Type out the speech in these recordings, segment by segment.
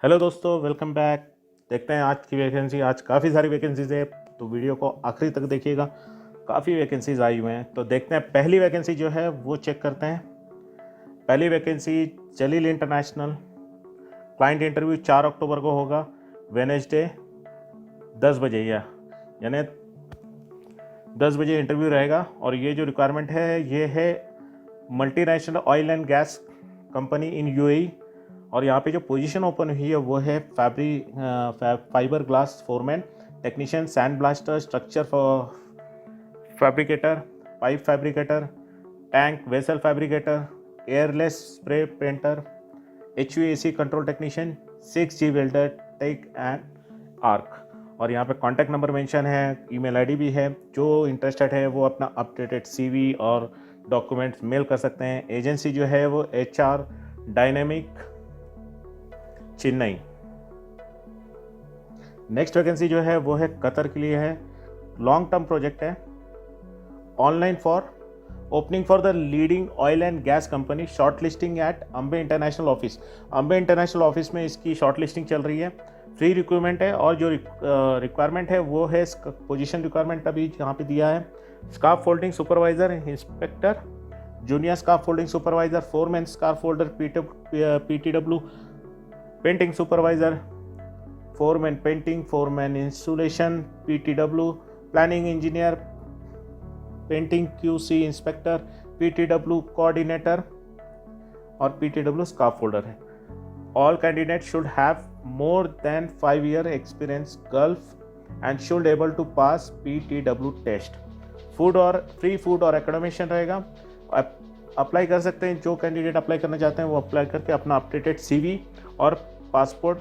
Hello दोस्तों, welcome back. देखते हैं आज की वैकेंसी। आज काफ़ी सारी वैकेंसीज है, तो वीडियो को आखिरी तक देखिएगा। काफ़ी वैकेंसीज आई हुए हैं, तो देखते हैं पहली वैकेंसी जो है वो चेक करते हैं। पहली वैकेंसी जलील इंटरनेशनल। क्लाइंट इंटरव्यू 4 अक्टूबर को होगा, वेनेसडे 10 बजे। यानी 10 बजे इंटरव्यू रहेगा। और ये जो रिक्वायरमेंट है ये है multinational oil and gas company in UAE. और यहाँ पे जो पोजीशन ओपन हुई है वो है fibreglass foreman, technician, sand blaster, structure fabricator, pipe fabricator, tank vessel fabricator, airless spray painter, HVAC control technician, 6G welder, tech and arc. और यहाँ पे कॉन्टैक्ट नंबर मेंशन है, ईमेल आईडी भी है। जो इंटरेस्टेड है वो अपना अपडेटेड CV और डॉक्यूमेंट्स मेल कर सकते हैं। एजेंसी जो है वो HR dynamic Chennai. Next vacancy जो है वो है कतर के लिए है, लॉन्ग टर्म प्रोजेक्ट है। Online for opening for the leading oil and gas company, short listing at Ambe international office. Ambe international office में इसकी शॉर्ट लिस्टिंग चल रही है। फ्री रिक्रूटमेंट है। और जो रिक्वायरमेंट है वो है, पोजीशन रिक्वायरमेंट अभी यहाँ पे दिया है, scaffolding supervisor, inspector, junior scaffolding supervisor, foreman scaffolder, PTW, painting supervisor, foreman painting, foreman installation, PTW, planning engineer, painting QC inspector, PTW coordinator और PTW स्कार्फ फोल्डर है। All candidate should have more than 5 year experience gulf and should able to pass PTW test. Food और free food और accommodation रहेगा। Apply कर सकते हैं, जो candidate apply करना चाहते हैं वो अप्लाई करके अपना अपडेटेड CV और पासपोर्ट,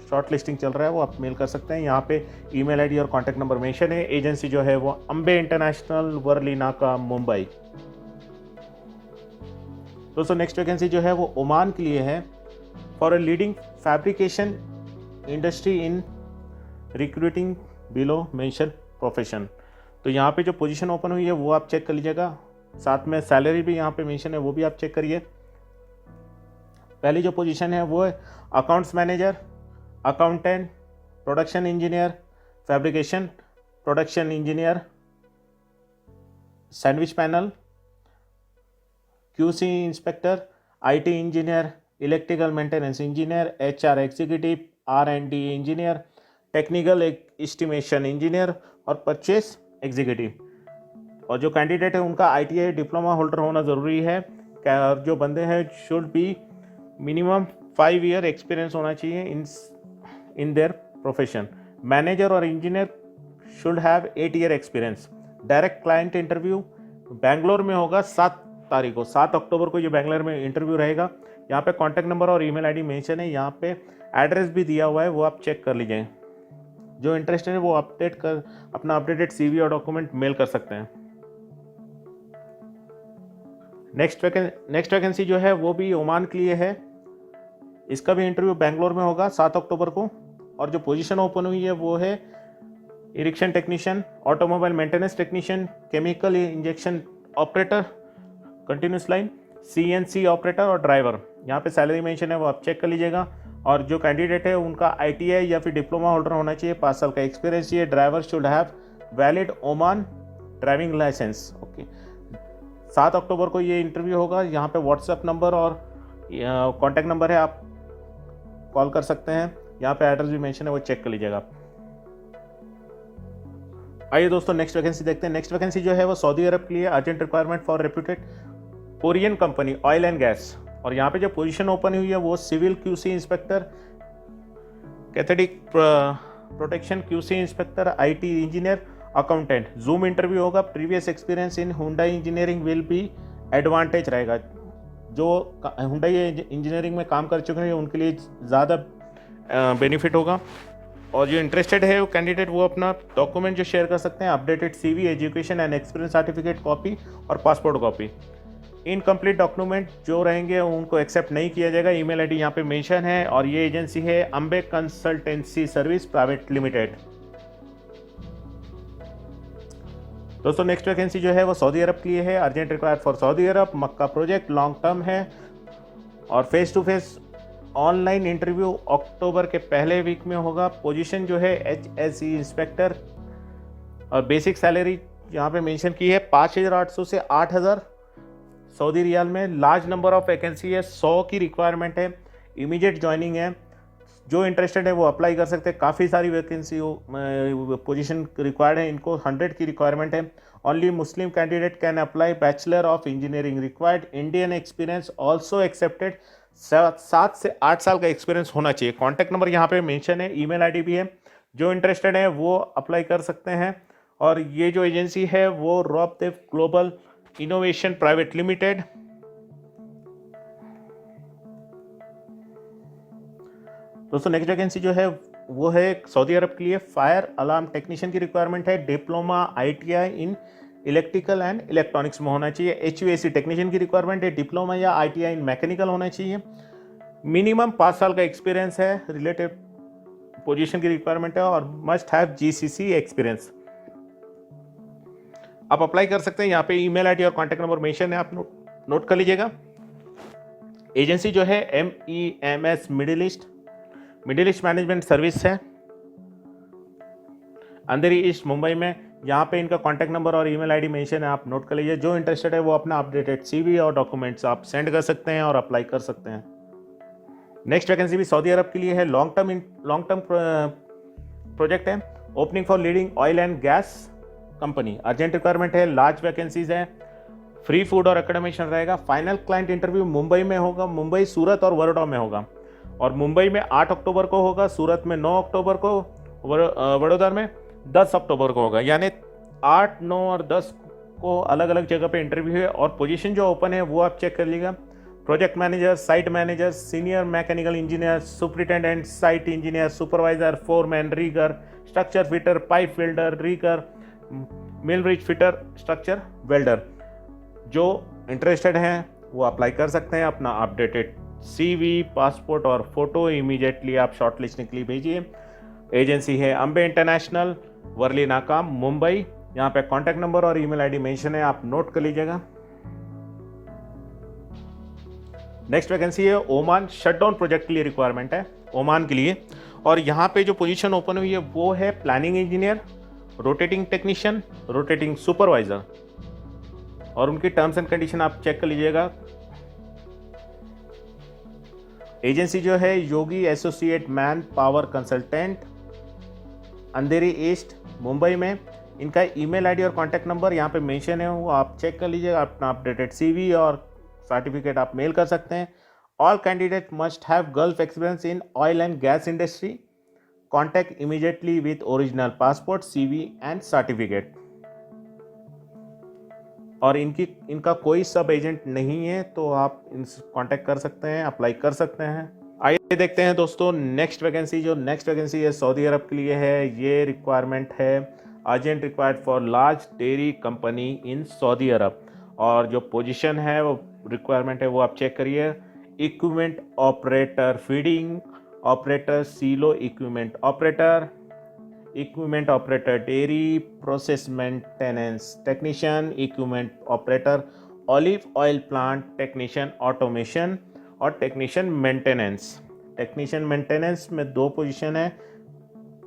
शॉर्ट लिस्टिंग चल रहा है वो आप मेल कर सकते हैं। यहाँ पे ईमेल आईडी और कॉन्टैक्ट नंबर मेंशन है। एजेंसी जो है वो अम्बे इंटरनेशनल, वर्ली नाका, मुंबई। दोस्तों नेक्स्ट वैकेंसी जो है वो ओमान के लिए है, for a leading fabrication industry in recruiting below mention profession. तो यहाँ पे जो पोजीशन ओपन हुई है वो आप चेक कर लीजिएगा। साथ में सैलरी भी यहाँ पे मेंशन है, वो भी आप चेक करिए। पहली जो पोजीशन है वो है accounts manager, accountant, production engineer, fabrication production engineer, sandwich panel, QC inspector, IT engineer, electrical maintenance engineer, HR executive, R&D engineer, technical estimation engineer और परचेस एग्जीक्यूटिव। और जो कैंडिडेट है उनका ITI डिप्लोमा होल्डर होना ज़रूरी है। और जो बंदे हैं should be minimum 5 year experience होना चाहिए इन देयर प्रोफेशन। मैनेजर और engineer should have 8 year experience. Direct client interview Bangalore में होगा 7 अक्टूबर को ये बेंगलोर में इंटरव्यू रहेगा। यहाँ पे कॉन्टैक्ट नंबर और ईमेल आईडी मेंशन है। यहाँ पे एड्रेस भी दिया हुआ है, वो आप चेक कर लीजिए। जो इंटरेस्टेड है वो अपना अपडेटेड CV और डॉक्यूमेंट मेल कर सकते हैं। नेक्स्ट वैकेंसी जो है वो भी ओमान के लिए है। इसका भी इंटरव्यू बेंगलोर में होगा 7 अक्टूबर को। और जो पोजीशन ओपन हुई है वो है erection technician, automobile maintenance technician, chemical injection operator, continuous line, CNC operator और ड्राइवर। यहाँ पे सैलरी मेंशन है, वो आप चेक कर लीजिएगा। और जो कैंडिडेट है उनका ITI या फिर डिप्लोमा होल्डर होना चाहिए, 5 साल का एक्सपीरियंस चाहिए। Driver should have valid Oman driving licence. Okay, 7 October को ये इंटरव्यू होगा। यहाँ पे व्हाट्सएप नंबर और कॉन्टैक्ट नंबर है, आप कॉल कर सकते हैं। यहाँ पे एड्रेस भी मेंशन है, वो चेक कर लीजिएगा। आइए दोस्तों नेक्स्ट वैकेंसी देखते हैं। नेक्स्ट वैकेंसी जो है वो सऊदी अरब के लिए, urgent requirement for reputed Korean company oil and gas. और यहाँ पे जो पोजीशन ओपन हुई है वो civil QC inspector, cathodic protection QC inspector, IT engineer, accountant. Zoom interview होगा। Previous experience in Hyundai engineering will be advantage रहेगा। जो हुंडई इंजीनियरिंग में काम कर चुके हैं उनके लिए ज़्यादा बेनिफिट होगा। और जो इंटरेस्टेड है वो कैंडिडेट वो अपना डॉक्यूमेंट जो शेयर कर सकते हैं, updated CV, education and experience certificate copy और पासपोर्ट कॉपी। इनकम्प्लीट डॉक्यूमेंट जो रहेंगे उनको एक्सेप्ट नहीं किया जाएगा। ईमेल आईडी यहाँ पे मेंशन है। और ये एजेंसी है Ambe consultancy service private limited. दोस्तों नेक्स्ट वैकेंसी जो है वो सऊदी अरब के लिए है, urgent required for Saudi Arab, Mecca project, long term है और face to face online interview October के पहले वीक में होगा। पोजीशन जो है HSE इंस्पेक्टर, और बेसिक सैलरी यहाँ पे मेंशन की है 5,800 से 8,000 सऊदी रियाल में। लार्ज नंबर ऑफ वैकेंसी है, 100 की रिक्वायरमेंट है, इमीडिएट ज्वाइनिंग है। जो इंटरेस्टेड है वो अप्लाई कर सकते हैं। काफ़ी सारी वैकेंसी पोजीशन रिक्वायर्ड है, इनको 100 की रिक्वायरमेंट है। Only Muslim candidate can apply, bachelor of engineering required, Indian experience also accepted, 7 से 8 साल का एक्सपीरियंस होना चाहिए। कॉन्टैक्ट नंबर यहाँ पे मेंशन है, ईमेल आईडी भी है। जो इंटरेस्टेड है वो अप्लाई कर सकते हैं। और ये जो एजेंसी है वो रॉबदेव ग्लोबल इनोवेशन प्राइवेट लिमिटेड। दोस्तों नेक्स्ट वैकेंसी जो है वो है सऊदी अरब के लिए फायर अलार्म टेक्नीशियन की रिक्वायरमेंट है। Diploma ITI in electrical and electronics में होना चाहिए। HVAC टेक्नीशियन की रिक्वायरमेंट है। डिप्लोमा या ITI इन मैकेनिकल होना चाहिए। मिनिमम 5 साल का एक्सपीरियंस है। रिलेटेड पोजीशन की रिक्वायरमेंट है और मस्ट हैव GCC एक्सपीरियंस। आप अप्लाई कर सकते हैं। यहाँ पे ईमेल आईडी और कॉन्टैक्ट नंबर मेंशन है, आप नोट कर लीजिएगा। एजेंसी जो है MEMS middle east management service है, अंधेरी ईस्ट मुंबई में। यहाँ पे इनका कॉन्टैक्ट नंबर और ईमेल आईडी मेंशन है, आप नोट कर लीजिए। जो इंटरेस्टेड है वो अपना अपडेटेड CV और डॉक्यूमेंट्स आप सेंड कर सकते हैं और अप्लाई कर सकते हैं। नेक्स्ट वैकेंसी भी सऊदी अरब के लिए है। लॉन्ग टर्म प्रोजेक्ट है। Opening for leading oil and gas company, urgent requirement है। लार्ज वैकेंसीज है। फ्री फूड और एकेडमिशन रहेगा। फाइनल क्लाइंट इंटरव्यू मुंबई में होगा। मुंबई, सूरत और वडोदरा में होगा। और मुंबई में 8 अक्टूबर को होगा, सूरत में 9 अक्टूबर को, वडोदरा में 10 अक्टूबर को होगा। यानी 8, 9 और 10 को अलग अलग जगह पे इंटरव्यू है। और पोजीशन जो ओपन है वो आप चेक कर लीजिएगा। Project manager, site manager, senior mechanical engineer, superintendent, site engineer, supervisor, foreman, rigger, structure fitter, pipe welder, rigger, millwright fitter, structure welder. जो इंटरेस्टेड हैं वो अप्लाई कर सकते हैं। अपना अपडेटेड CV, पासपोर्ट और फोटो इमीडिएटली आप शॉर्ट लिस्टिंग के लिए भेजिए। एजेंसी है अम्बे इंटरनेशनल, वर्ली नाका, मुंबई। यहाँ पे कॉन्टैक्ट नंबर और ईमेल आईडी मेंशन है, आप नोट कर लीजिएगा। नेक्स्ट वैकेंसी है ओमान शटडाउन प्रोजेक्ट के लिए रिक्वायरमेंट है, ओमान के लिए। और यहाँ पे जो पोजीशन ओपन हुई है वो है planning engineer, rotating technician, rotating supervisor. और उनकी टर्म्स एंड कंडीशन आप चेक कर लीजिएगा। एजेंसी जो है योगी एसोसिएट मैन पावर कंसल्टेंट, अंधेरी ईस्ट मुंबई में। इनका ईमेल आईडी और कॉन्टैक्ट नंबर यहाँ पे मेंशन है, वो आप चेक कर लीजिएगा। अपना अपडेटेड CV और सर्टिफिकेट आप मेल कर सकते हैं। All candidate must have gulf experience in oil and gas industry. Contact immediately with original passport, CV and certificate. और इनका कोई सब एजेंट नहीं है, तो आप इनसे कांटेक्ट कर सकते हैं, अप्लाई कर सकते हैं। आइए देखते हैं दोस्तों नेक्स्ट वैकेंसी है सऊदी अरब के लिए है। ये रिक्वायरमेंट है urgent required for large dairy company in Saudi Arab. और जो पोजीशन है वो रिक्वायरमेंट है वो आप चेक करिए। Equipment operator, feeding operator, silo equipment operator, dairy process maintenance technician, equipment operator, olive oil plant technician, automation और टेक्नीशियन मेंटेनेंस। टेक्नीशियन मेंटेनेंस में 2 पोजीशन है।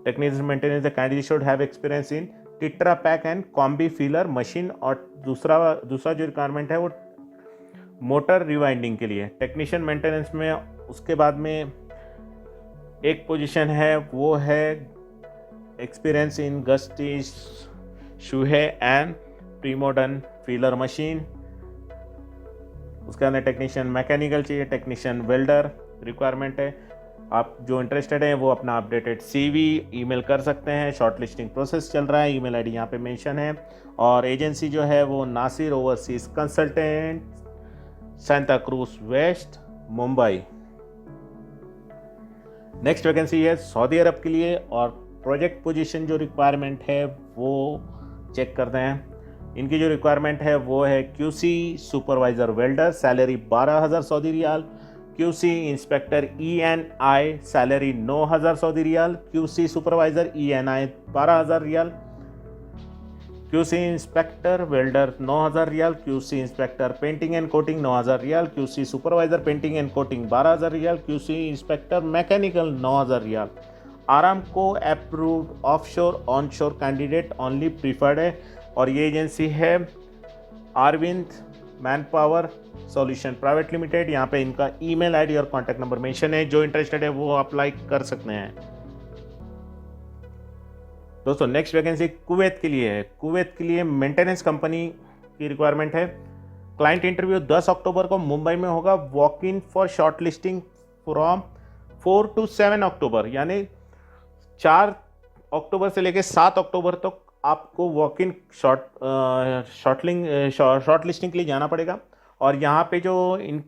Technician maintenance the candidate should have experience in tetra pak and combi filler machine. और दूसरा जो requirement है वो motor rewinding के लिए। टेक्नीशियन मेंटेनेंस में उसके बाद में एक पोजीशन है वो है एक्सपीरियंस इन गस्टी शूहे एंड प्रीमोडर्न फीलर मशीन। उसके अंदर टेक्नीशियन मैकेनिकल चाहिए, टेक्नीशियन वेल्डर रिक्वायरमेंट है। आप जो इंटरेस्टेड हैं वो अपना अपडेटेड CV ईमेल कर सकते हैं। शॉर्ट लिस्टिंग प्रोसेस चल रहा है, ईमेल आईडी यहाँ पे मेंशन है। और एजेंसी जो है वो Nasir overseas consultant, Santa Cruz west, Mumbai. Next vacancy है सऊदी अरब के लिए। और प्रोजेक्ट पोजीशन जो रिक्वायरमेंट है वो चेक करते हैं। इनकी जो रिक्वायरमेंट है वो है QC सुपरवाइजर वेल्डर, सैलरी 12,000 सऊदी रियाल। QC इंस्पेक्टर ENI, सैलरी 9,000 सऊदी रियाल। QC सुपरवाइजर ENI 12,000 रियाल। QC इंस्पेक्टर वेल्डर 9,000 रियाल, QC inspector painting and coating 9,000 रियाल, QC supervisor painting and coating 12,000 रियाल, QC इंस्पेक्टर मैकेनिकल 9,000 रियाल। Aramco approved offshore onshore candidate only preferred है। और ये एजेंसी है Arvind manpower solution private limited. यहाँ पे इनका ईमेल आईडी और कॉन्टैक्ट नंबर मेंशन है, जो इंटरेस्टेड है वो अप्लाई कर सकते हैं। दोस्तों नेक्स्ट वैकेंसी कुवैत के लिए है। कुवैत के लिए मेंटेनेंस कंपनी की रिक्वायरमेंट है। क्लाइंट इंटरव्यू 10 अक्टूबर को मुंबई में होगा। Walk in for short listing from 4 to 7 अक्टूबर, यानी 4 अक्टूबर से लेकर 7 अक्टूबर तक आपको वॉक इन शॉर्ट लिस्टिंग के लिए जाना पड़ेगा। और यहाँ पे जो इन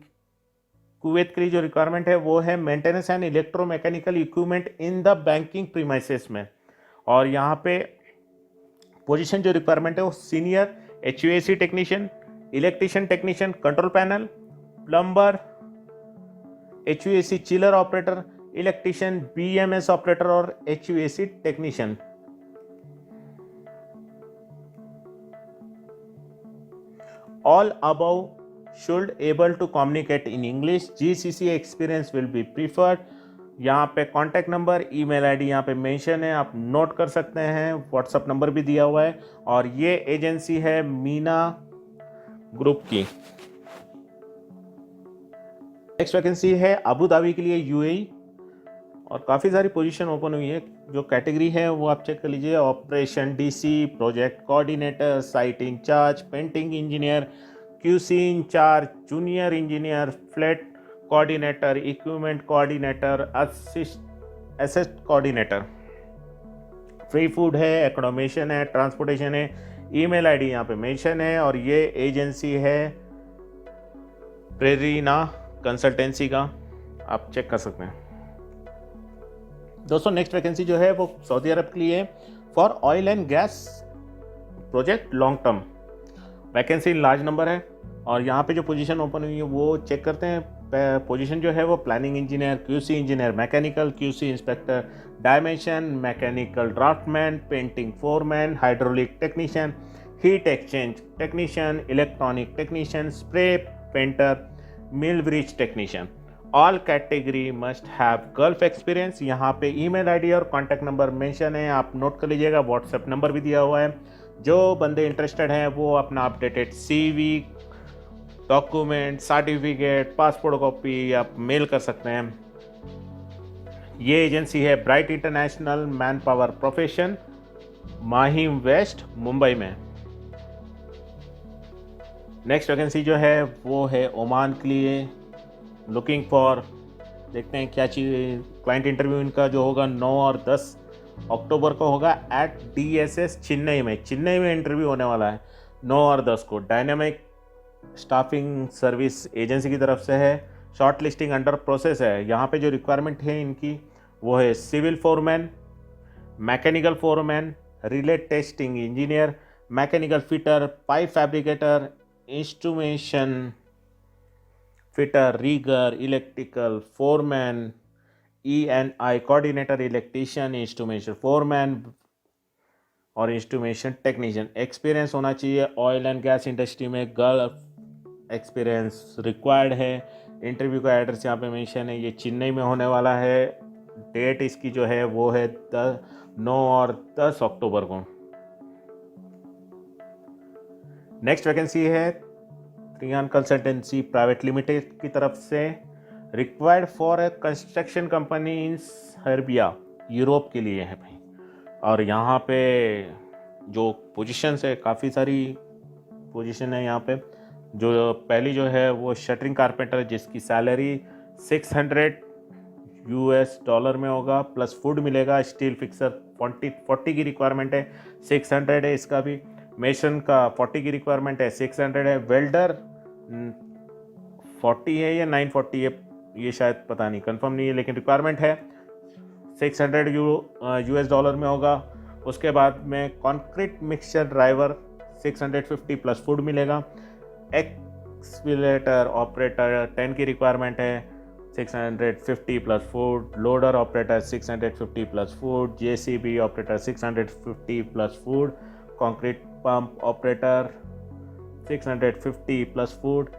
कुवैत के लिए जो रिक्वायरमेंट है वो है maintenance and electromechanical equipment in the banking premises में। और यहाँ पे पोजीशन जो रिक्वायरमेंट है वो senior HVAC technician, electrician technician, control panel, plumber, HVAC chiller operator, electrician, BMS operator और HVAC technician. All above should able to communicate in English. GCC experience will be preferred. यहाँ पे contact number, email ID यहाँ पे mention है, आप note कर सकते हैं। व्हाट्सअप नंबर भी दिया हुआ है। और ये एजेंसी है मीना ग्रुप की। नेक्स्ट वैकेंसी है अबू धाबी के लिए UAE। और काफ़ी सारी पोजीशन ओपन हुई है। जो कैटेगरी है वो आप चेक कर लीजिए। Operation DC, project coordinator, site incharge, painting engineer, QC incharge, junior engineer, flat coordinator, equipment coordinator, assist coordinator. Free food है, एकोमोडेशन है, ट्रांसपोर्टेशन है। ईमेल आईडी यहाँ पे मेंशन है। और ये एजेंसी है प्रेरीना कंसल्टेंसी का, आप चेक कर सकते हैं। दोस्तों नेक्स्ट वैकेंसी जो है वो सऊदी अरब के लिए for oil and gas project long term. Vacancy large number है। और यहाँ पे जो पोजीशन ओपन हुई है वो चेक करते हैं। पोजीशन जो है वो planning engineer, QC engineer, mechanical, QC inspector, dimension, mechanical draftman, painting foreman, hydraulic technician, heat exchange technician, electronic technician, spray painter, mill bridge technician. All category must have gulf experience. यहाँ पे email ID और contact number mention है, आप note कर लीजिएगा। WhatsApp number भी दिया हुआ है। जो बंदे इंटरेस्टेड हैं वो अपना updated CV, document, certificate, passport copy आप मेल कर सकते हैं। ये एजेंसी है Bright International man power profession, Mahim west, Mumbai में। नेक्स्ट वैकेंसी जो है वो है ओमान के लिए। लुकिंग फॉर, देखते हैं क्या चीज़। क्लाइंट इंटरव्यू इनका जो होगा 9 और 10 अक्टूबर को होगा एट DSS चेन्नई में इंटरव्यू होने वाला है 9 और 10 को। डायनामिक स्टाफिंग सर्विस एजेंसी की तरफ से है। शॉर्ट लिस्टिंग अंडर प्रोसेस है। यहाँ पे जो रिक्वायरमेंट है इनकी वो है civil foreman, mechanical foreman, relay testing engineer, mechanical fitter, pipe fabricator, instrumentation fitter, rigger, electrical foreman, E&I coordinator, electrician, instrumentation foreman और इंस्ट्रूमेशन टेक्नीशियन। एक्सपीरियंस होना चाहिए ऑयल एंड गैस इंडस्ट्री में। गल्फ एक्सपीरियंस रिक्वायर्ड है। Interview का address यहाँ पे mention है। ये चेन्नई में होने वाला है। डेट इसकी जो है वो है 9 और 10 अक्टूबर को। नेक्स्ट वैकेंसी है त्रियान कंसल्टेंसी प्राइवेट लिमिटेड की तरफ से। Required for a construction company in Serbia, Europe के लिए है भाई। और यहाँ पे जो पोजीशंस है, काफ़ी सारी पोजीशन है यहाँ पे। जो पहली जो है वो शटरिंग कारपेंटर, जिसकी सैलरी $600 में होगा, प्लस फूड मिलेगा। स्टील फिक्सर 40 की रिक्वायरमेंट है, 600 है इसका भी। मेसन का 40 की रिक्वायरमेंट है, 600 है। वेल्डर 40 है या 940 है, ये शायद पता नहीं, कंफर्म नहीं है, लेकिन रिक्वायरमेंट है। $600 में होगा। उसके बाद में concrete mixture driver 650 plus food मिलेगा। एक्सविलेटर ऑपरेटर 10 की रिक्वायरमेंट है, 650 plus food. Loader operator 650 plus food. JCB operator 650 plus food. Concrete pump operator 650 plus food,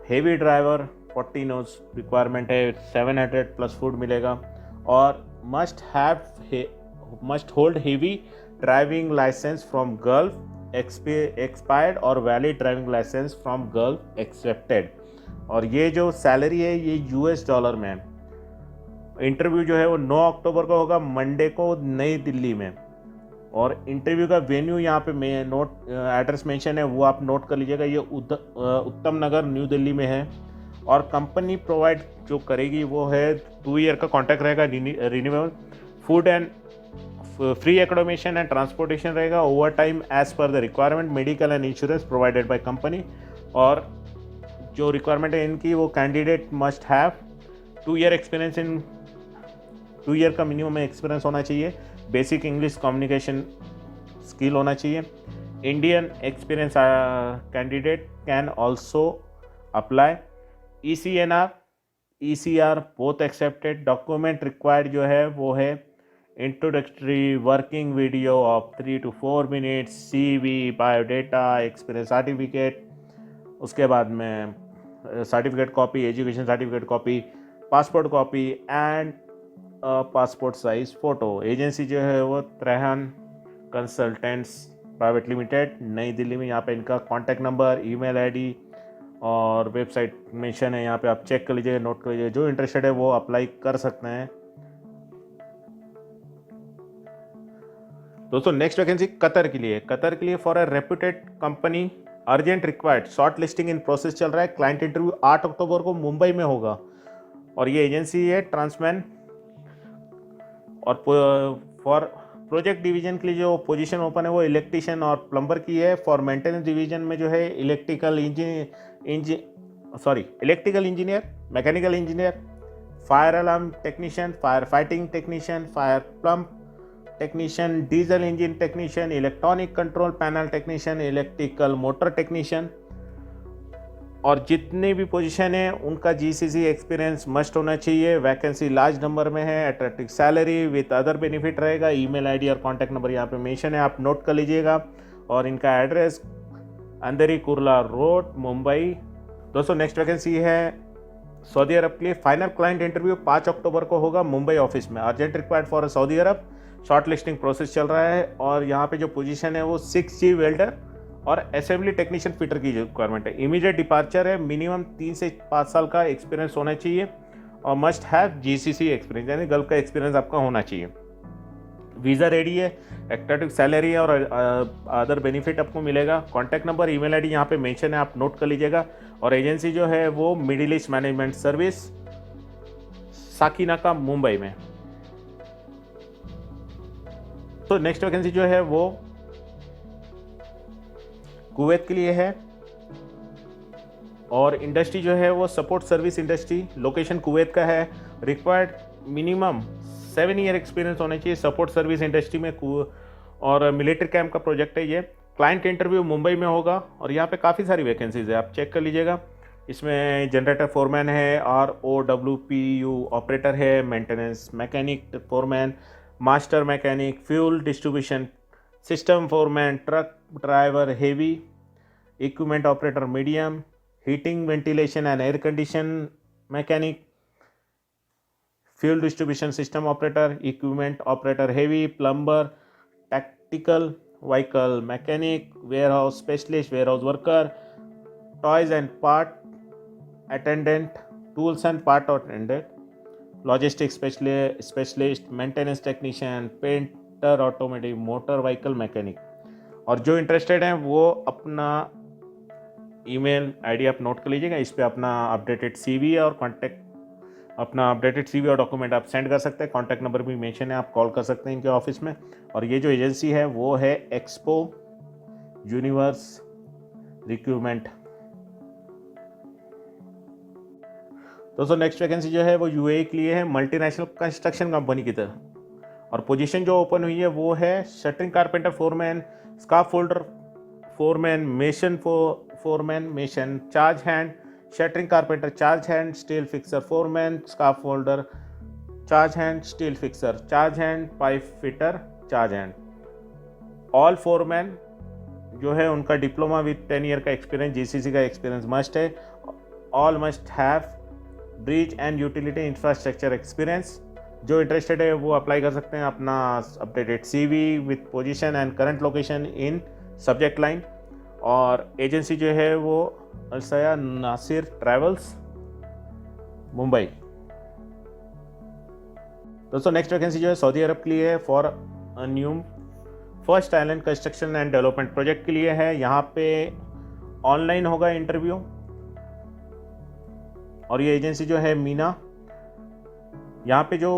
heavy driver 40 nos requirement है 700 प्लस फूड मिलेगा, और must hold heavy driving licence from Gulf expired और valid driving licence from Gulf accepted. और ये जो salary है ये US dollar में है। इंटरव्यू जो है वो 9 अक्टूबर को होगा, मंडे को नई दिल्ली में। और इंटरव्यू का वेन्यू यहाँ पे एड्रेस मेंशन है, वो आप नोट कर लीजिएगा। ये उत्तम नगर न्यू दिल्ली में है। और कंपनी प्रोवाइड जो करेगी वो है 2 ईयर का कॉन्ट्रैक्ट रहेगा, renewable, food and free accommodation and transportation रहेगा, overtime as per the requirement, medical and insurance provided by company. और जो रिक्वायरमेंट है इनकी, वो candidate must have 2 year experience in 2 year का मिनिमम एक्सपीरियंस होना चाहिए, बेसिक इंग्लिश कम्युनिकेशन स्किल होना चाहिए। Indian experience candidate can also apply. ECNR ECR both accepted. Document required जो है वो है introductory working video of 3 to 4 minutes, CV, biodata, experience certificate, उसके बाद में certificate copy, education certificate copy, passport copy and passport size photo. Agency जो है वो त्रेहन कंसल्टेंट्स प्राइवेट लिमिटेड, नई दिल्ली में। यहाँ पे इनका कॉन्टैक्ट नंबर, ईमेल ID और वेबसाइट मेंशन है, यहाँ पे आप चेक कर लीजिएगा, नोट कर लीजिएगा। जो इंटरेस्टेड है वो अप्लाई कर सकते हैं। दोस्तों नेक्स्ट वैकेंसी कतर के लिए। कतर के लिए for a reputed company urgent required, short listing in process चल रहा है। क्लाइंट इंटरव्यू 8 अक्टूबर को मुंबई में होगा। और ये एजेंसी है ट्रांसमैन। और फॉर प्रोजेक्ट डिवीजन के लिए जो पोजीशन ओपन है वो इलेक्ट्रीशियन और प्लम्बर की है। फॉर मेंटेनेंस डिवीजन में जो है electrical engineer, mechanical engineer, fire alarm technician, fire fighting technician, fire pump technician, diesel engine technician, electronic control panel technician, electrical motor technician. और जितने भी पोजीशन है उनका GCC एक्सपीरियंस मस्ट होना चाहिए। वैकेंसी लार्ज नंबर में है, attractive salary with other benefit रहेगा। ईमेल ID और कॉन्टैक्ट नंबर यहाँ पे मेंशन है, आप नोट कर लीजिएगा। और इनका एड्रेस अंधेरी कुर्ला रोड, मुंबई। दोस्तों नेक्स्ट वैकेंसी है सऊदी अरब के लिए। फाइनल क्लाइंट इंटरव्यू 5 अक्टूबर को होगा मुंबई ऑफिस में। Urgent required for Saudi Arab, short listing process चल रहा है। और यहाँ पे जो पोजीशन है वो 6G वेल्डर और असेंबली टेक्नीशियन फिटर की रिक्वायरमेंट है। इमीडिएट डिपार्चर है, मिनिमम 3 से 5 साल का एक्सपीरियंस होना चाहिए और मस्ट हैव GCC एक्सपीरियंस, यानी गल्फ का एक्सपीरियंस आपका होना चाहिए। वीज़ा रेडी है, अट्रैक्टिव सैलरी है और अदर बेनिफिट आपको मिलेगा। कॉन्टैक्ट नंबर, ईमेल ID यहाँ पे मेंशन है, आप नोट कर लीजिएगा। और एजेंसी जो है वो middle east management service, Sakinaka, Mumbai में। तो नेक्स्ट वैकेंसी जो है वो कुवैत के लिए है। और इंडस्ट्री जो है वो support service industry, location Kuwait का है। रिक्वायर्ड मिनिमम 7 ईयर एक्सपीरियंस होना चाहिए सपोर्ट सर्विस इंडस्ट्री में। और मिलिट्री कैंप का प्रोजेक्ट है ये। क्लाइंट इंटरव्यू मुंबई में होगा। और यहाँ पे काफ़ी सारी वैकेंसीज है, आप चेक कर लीजिएगा। इसमें जनरेटर फोरमैन है, ROWPU ऑपरेटर है, maintenance mechanic foreman, master mechanic, fuel distribution system foreman, truck driver heavy, equipment operator medium, heating ventilation and air condition mechanic, fuel distribution system operator, equipment operator heavy, plumber, tactical vehicle mechanic, warehouse specialist, warehouse worker, toys and part attendant, tools and part attendant, logistic specialist, maintenance technician, painter, automatic motor vehicle mechanic. और जो interested हैं वो अपना email ID आप note कर लीजिएगा। इस पर अपना अपडेटेड CV और डॉक्यूमेंट आप सेंड कर सकते हैं। कॉन्टैक्ट नंबर भी मेंशन है, आप कॉल कर सकते हैं इनके ऑफिस में। और ये जो एजेंसी है वो है एक्सपो यूनिवर्स रिक्रूटमेंट। दोस्तों नेक्स्ट वैकेंसी जो है वो UAE के लिए है, मल्टीनेशनल कंस्ट्रक्शन कंपनी की तरह। और पोजीशन जो ओपन हुई है वो है shuttering carpenter foreman, scarf folder foreman, mason foreman, mason charge hand, shuttering carpenter charge hand, steel fixer foreman, scarf folder charge hand, steel fixer charge hand, pipe fitter charge hand. All foreman जो है उनका diploma with 10 year का experience, GCC का experience must है। All must have bridge and utility infrastructure experience. जो interested है वो apply कर सकते हैं अपना updated CV with position and current location in subject line. और एजेंसी जो है वो अलसया नासिर ट्रैवल्स मुंबई। दोस्तों नेक्स्ट वैकेंसी जो है सऊदी अरब के लिए है for new first island construction and development project के लिए है। यहाँ पे ऑनलाइन होगा इंटरव्यू और ये एजेंसी जो है मीना। यहाँ पे जो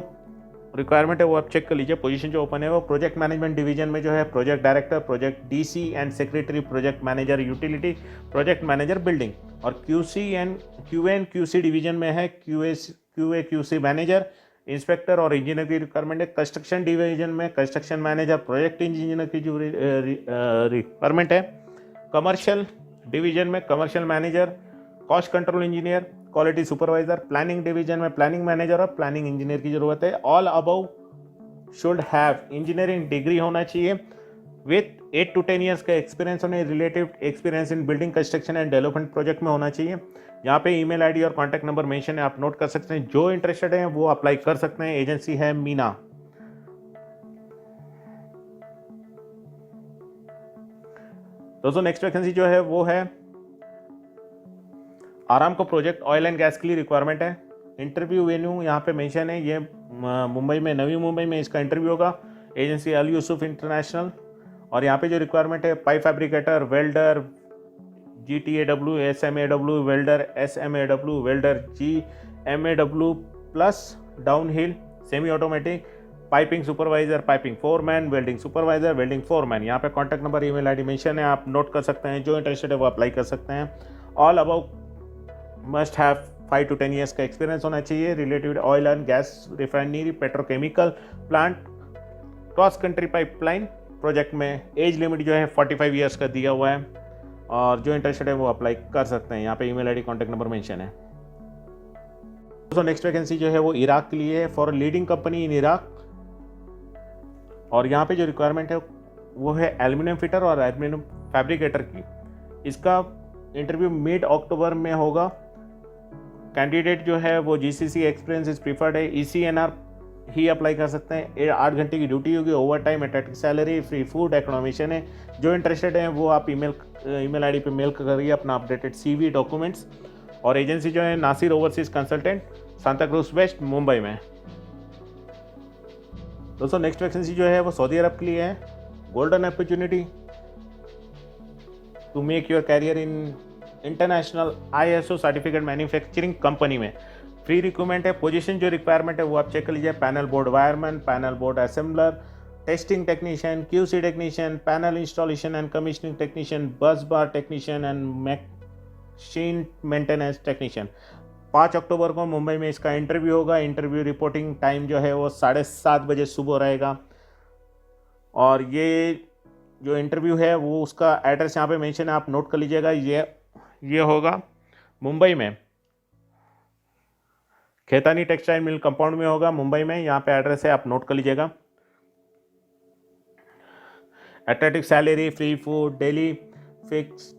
रिक्वायरमेंट है वो आप चेक कर लीजिए। पोजीशन जो ओपन है वो प्रोजेक्ट मैनेजमेंट डिवीजन में जो है project director, project DC and secretary, project manager utility, project manager building. और क्यूसी एंड क्यूसी डिवीजन में है क्यूसी मैनेजर, इंस्पेक्टर और इंजीनियर की रिक्वायरमेंट है। कंस्ट्रक्शन डिवीजन में कंस्ट्रक्शन मैनेजर, प्रोजेक्ट इंजीनियर की जो रिक्वायरमेंट है। कमर्शियल डिवीजन में commercial manager, cost control engineer, quality supervisor. Planning division में प्लानिंग मैनेजर और प्लानिंग इंजीनियर की जरूरत है। All above should have engineering degree होना चाहिए विथ 8 to 10 ईयर्स का एक्सपीरियंस होने, relative experience in building construction and development project में होना चाहिए। यहाँ पे ईमेल आईडी और कॉन्टैक्ट नंबर मेंशन है, आप नोट कर सकते हैं। जो इंटरेस्टेड हैं वो अप्लाई कर सकते हैं। एजेंसी है मीना। दोस्तों नेक्स्ट वैकेंसी जो है वो है Aramco project oil and gas के लिए रिक्वायरमेंट है। इंटरव्यू वेन्यू यहाँ पे मेंशन है, ये मुंबई में, नवी मुंबई में इसका इंटरव्यू होगा। एजेंसी अल यूसुफ इंटरनेशनल। और यहाँ पे जो रिक्वायरमेंट है pipe fabricator, welder, GTAW, SMAW welder, SMAW welder, GMAW plus down hill semi automatic, piping supervisor, piping foreman, welding supervisor, welding foreman. यहाँ पे contact number, email ID mention है, आप नोट कर सकते हैं। जो इंटरेस्टेड है वो अप्लाई कर सकते हैं। All about must have 5 to 10 years का एक्सपीरियंस होना चाहिए related oil and gas refinery, petrochemical plant, cross country pipeline project में। एज लिमिट जो है 45 ईयर्स का दिया हुआ है और जो इंटरेस्टेड है वो अप्लाई कर सकते हैं। यहाँ पे email ID, contact number mention है। दोस्तों नेक्स्ट वैकेंसी जो है वो इराक के लिए है for leading company in Iraq. और यहाँ पे जो रिक्वायरमेंट है वो है एल्यूमिनियम फिटर और एल्यूमिनियम फैब्रिकेटर की। इसका इंटरव्यू मिड अक्टूबर में होगा। कैंडिडेट जो है वो जीसीसी एक्सपीरियंस इज प्रीफर्ड है। ECNR ही अप्लाई कर सकते हैं। 8 घंटे की ड्यूटी होगी, over time, attractive salary, free food, accommodation है। जो इंटरेस्टेड हैं वो आप ईमेल आईडी पे मेल करिए अपना अपडेटेड CV, डॉक्यूमेंट्स। और एजेंसी जो है Nasir overseas consultant, Santa Cruz west, Mumbai में। दोस्तों नेक्स्ट वैकेंसी जो है वो सऊदी अरब के लिए है। Golden opportunity to make your career in international ISO certificate manufacturing company में। फ्री रिक्रूटमेंट है। पोजीशन जो रिक्वायरमेंट है वो आप चेक कर लीजिए। Panel board wireman, panel board assembler, testing technician, QC technician, panel installation and commissioning technician, bus bar technician and machine maintenance technician. 5 October को मुंबई में इसका इंटरव्यू होगा। इंटरव्यू रिपोर्टिंग टाइम जो है वो 7:30 बजे सुबह रहेगा। और ये जो इंटरव्यू है वो उसका एड्रेस यहाँ पे मेंशन है, आप नोट कर लीजिएगा। ये होगा मुंबई में, खेतानी टेक्सटाइल मिल कंपाउंड में होगा मुंबई में। यहाँ पे एड्रेस है, आप नोट कर लीजिएगा। Attractive salary, free food, daily fix,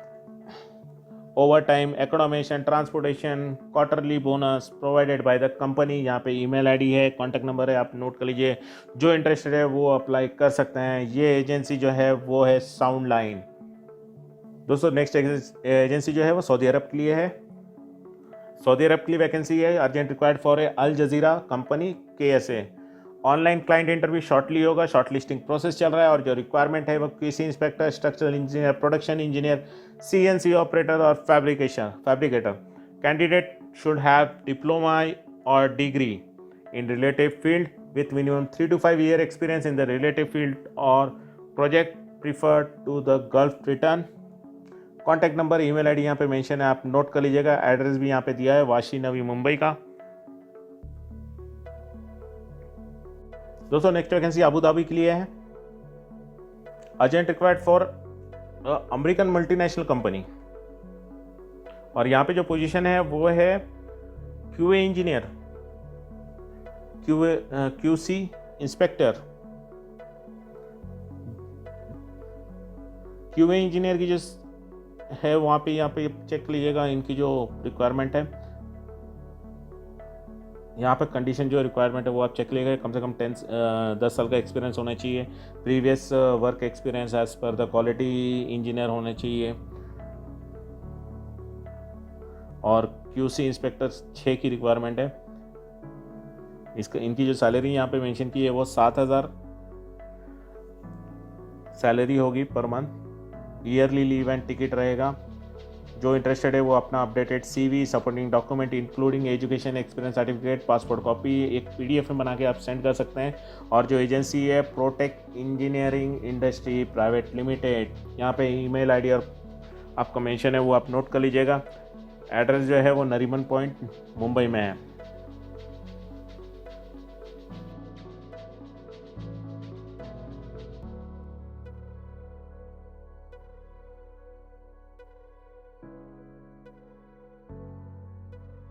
over time, accommodation, transportation, quarterly bonus provided by the company. यहाँ पे ईमेल आईडी है, कॉन्टैक्ट नंबर है, आप नोट कर लीजिए। जो इंटरेस्टेड है वो अप्लाई कर सकते हैं। ये एजेंसी जो है वो है साउंड लाइन। दोस्तों नेक्स्ट एजेंसी जो है वो सऊदी अरब के लिए है। सऊदी अरब के लिए वैकेंसी है urgent required for Al Jazira company KSA। Online client interview shortly होगा, शॉर्ट लिस्टिंग प्रोसेस चल रहा है। और जो रिक्वायरमेंट है वो QC inspector, structural engineer, production engineer, CNC operator और fabricator. Candidate should have diploma और degree in relative field with minimum 3 to 5 year experience in the relative field और project preferred to the Gulf return. Contact number, email ID यहाँ पे mention है, आप note कर लीजिएगा। Address भी यहाँ पे दिया है, वाशी नवी मुंबई का। दोस्तों नेक्स्ट वैकेंसी अबू धाबी के लिए है। Urgent required for American multinational company. और यहाँ पे जो पोजीशन है वो है QA engineer, QC inspector, QA engineer की जो है वहाँ पे यहाँ पे चेक लीजिएगा इनकी जो रिक्वायरमेंट है, यहाँ पे कंडीशन जो रिक्वायरमेंट है वो आप चेक लीजिएगा। कम से कम 10 साल का एक्सपीरियंस होना चाहिए, previous work experience as per the quality engineer होने चाहिए, और QC इंस्पेक्टर 6 की रिक्वायरमेंट है। इसका इनकी जो सैलरी यहाँ पे मेंशन की है वो 7,000 सैलरी होगी per month. Yearly leave and ticket रहेगा। जो इंटरेस्टेड है वो अपना updated CV, supporting document including education experience certificate, passport copy एक PDF में बना के आप सेंड कर सकते हैं। और जो एजेंसी है protic engineering industry private limited, यहाँ पे ईमेल ID और आपका मेंशन है वो आप नोट कर लीजिएगा। एड्रेस जो है वो नरीमन पॉइंट मुंबई में है।